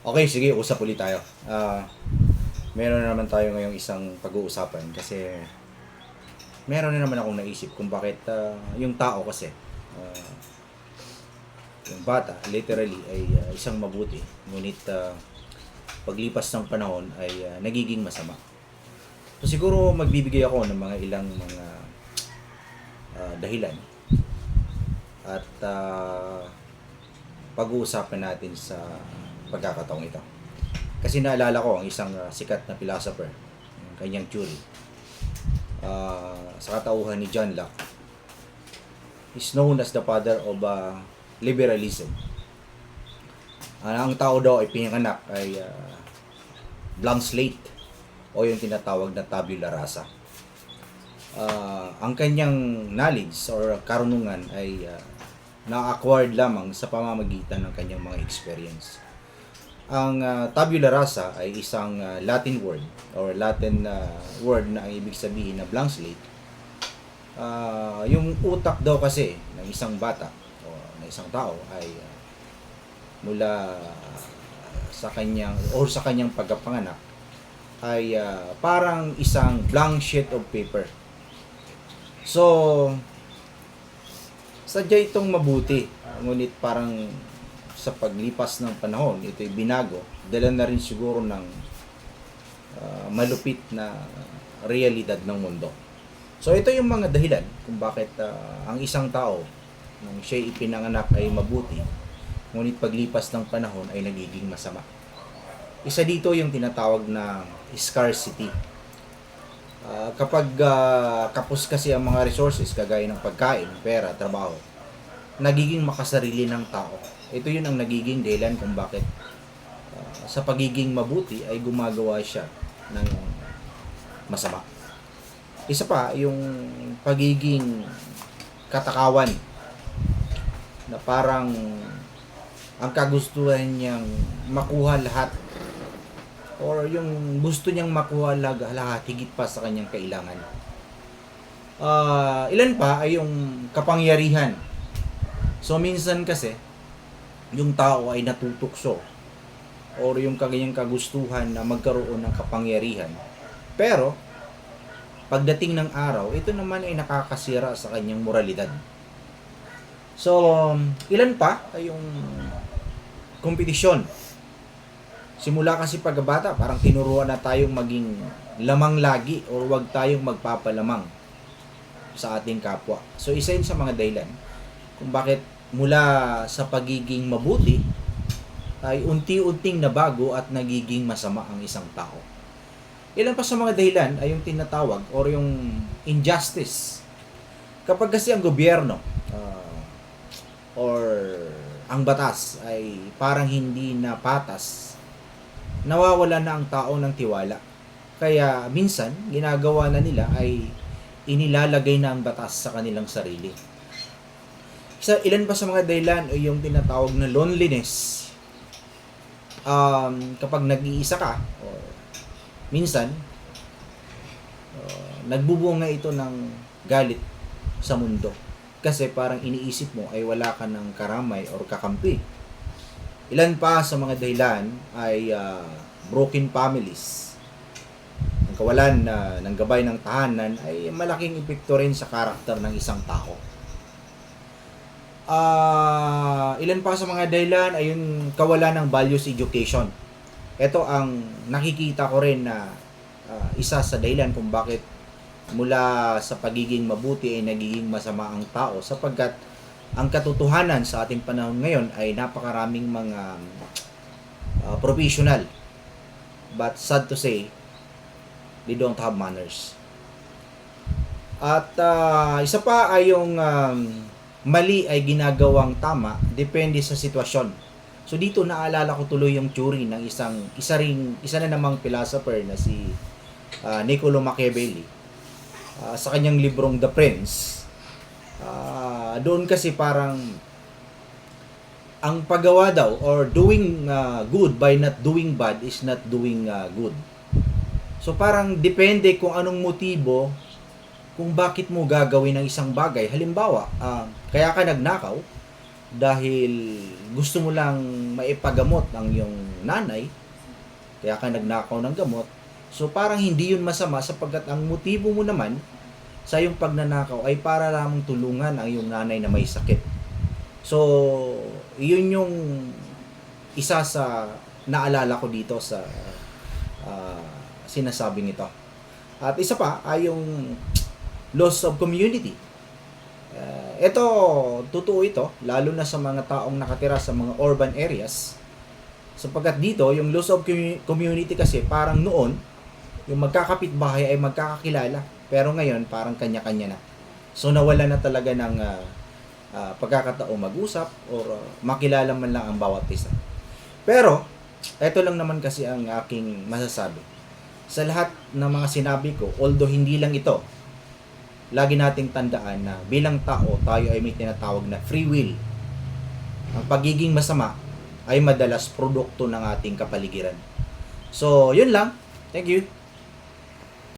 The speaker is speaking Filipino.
Okay, sige, usap ulit tayo. Meron na naman tayo ngayong isang pag-uusapan kasi meron na naman akong naisip kung bakit yung tao kasi, ah, yung bata, literally ay isang mabuti. Ngunit paglipas ng panahon ay nagiging masama. So siguro magbibigay ako ng mga ilang mga dahilan at pag-uusapan natin sa pagkakataong ito. Kasi naalala ko ang isang sikat na philosopher, ang kanyang theory. Sa katauhan ni John Locke, is known as the father of liberalism. Ang tao daw ay pinanganak ay blank slate o yung tinatawag na tabula rasa. Ang kanyang knowledge or karunungan ay na-acquired lamang sa pamamagitan ng kanyang mga experience. Ang tabula rasa ay isang Latin word or Latin word na ang ibig sabihin na blank slate. Yung utak daw kasi ng isang bata o ng isang tao ay mula sa kanyang pagkapanganak ay parang isang blank sheet of paper. So, sadya itong mabuti. Ngunit parang sa paglipas ng panahon, ito'y binago. Dala na rin siguro ng malupit na realidad ng mundo. So, ito yung mga dahilan kung bakit ang isang tao, nung siya'y ipinanganak ay mabuti, ngunit paglipas ng panahon ay nagiging masama. Isa dito yung tinatawag na scarcity. Kapag kapos kasi ang mga resources, kagaya ng pagkain, pera, trabaho, nagiging makasarili ng tao. Ito yun ang nagiging dahilan kung bakit sa pagiging mabuti ay gumagawa siya ng masama. Isa pa, yung pagiging katakawan na parang ang kagustuhan niyang makuha lahat or yung gusto niyang makuha lahat higit pa sa kanyang kailangan. Ilan pa ay yung kapangyarihan. So minsan kasi yung tao ay natutukso or yung kanyang kagustuhan na magkaroon ng kapangyarihan. Pero pagdating ng araw, ito naman ay nakakasira sa kanyang moralidad. So ilan pa ay yung kompetisyon. Simula kasi pagkabata, parang tinuruan na tayong maging lamang lagi or wag tayong magpapalamang sa ating kapwa. So isa yun sa mga dahilan kung bakit mula sa pagiging mabuti ay unti-unting nabago at nagiging masama ang isang tao. Ilan pa sa mga dahilan ay yung tinatawag or yung injustice. Kapag kasi ang gobyerno or ang batas ay parang hindi na patas, nawawala na ang tao ng tiwala. Kaya minsan, ginagawa na nila ay inilalagay na ang batas sa kanilang sarili. Ilan pa sa mga dahilan ay yung tinatawag na loneliness. Kapag nag-iisa ka, or minsan, nagbubunga ito ng galit sa mundo. Kasi parang iniisip mo ay wala ka ng karamay or kakampi. Ilan pa sa mga dahilan ay broken families. Ang kawalan ng gabay ng tahanan ay malaking epekto rin sa karakter ng isang tao. Ilan pa sa mga dahilan ay yung kawalan ng values education. Ito ang nakikita ko rin na isa sa dahilan kung bakit mula sa pagiging mabuti ay nagiging masama ang tao, sapagkat ang katotohanan sa ating panahon ngayon ay napakaraming mga professional, but sad to say, they don't have manners. At isa pa ay yung mali ay ginagawang tama depende sa sitwasyon. So dito naalala ko tuloy yung theory ng isa na namang philosopher na si Niccolo Machiavelli. Sa kanyang librong The Prince, doon kasi parang ang paggawa daw or doing good by not doing bad is not doing good. So parang depende kung anong motibo kung bakit mo gagawin ang isang bagay. Halimbawa, kaya ka nagnakaw dahil gusto mo lang maipagamot ang iyong nanay, kaya ka nagnakaw ng gamot. So parang hindi yun masama sapagkat ang motibo mo naman sa iyong pagnanakaw ay para lamang tulungan ang iyong nanay na may sakit. So, yun yung isa sa naalala ko dito sa sinasabing ito. At isa pa ay yung loss of community. Ito, totoo ito, lalo na sa mga taong nakatira sa mga urban areas. Sapagkat dito, yung loss of community kasi parang noon, yung magkakapitbahay ay magkakakilala. Pero ngayon, parang kanya-kanya na. So, nawala na talaga ng pagkakataong mag-usap or makilala man lang ang bawat isa. Pero, ito lang naman kasi ang aking masasabi. Sa lahat ng mga sinabi ko, although hindi lang ito, lagi nating tandaan na bilang tao, tayo ay may tinatawag na free will. Ang pagiging masama ay madalas produkto ng ating kapaligiran. So, yun lang. Thank you.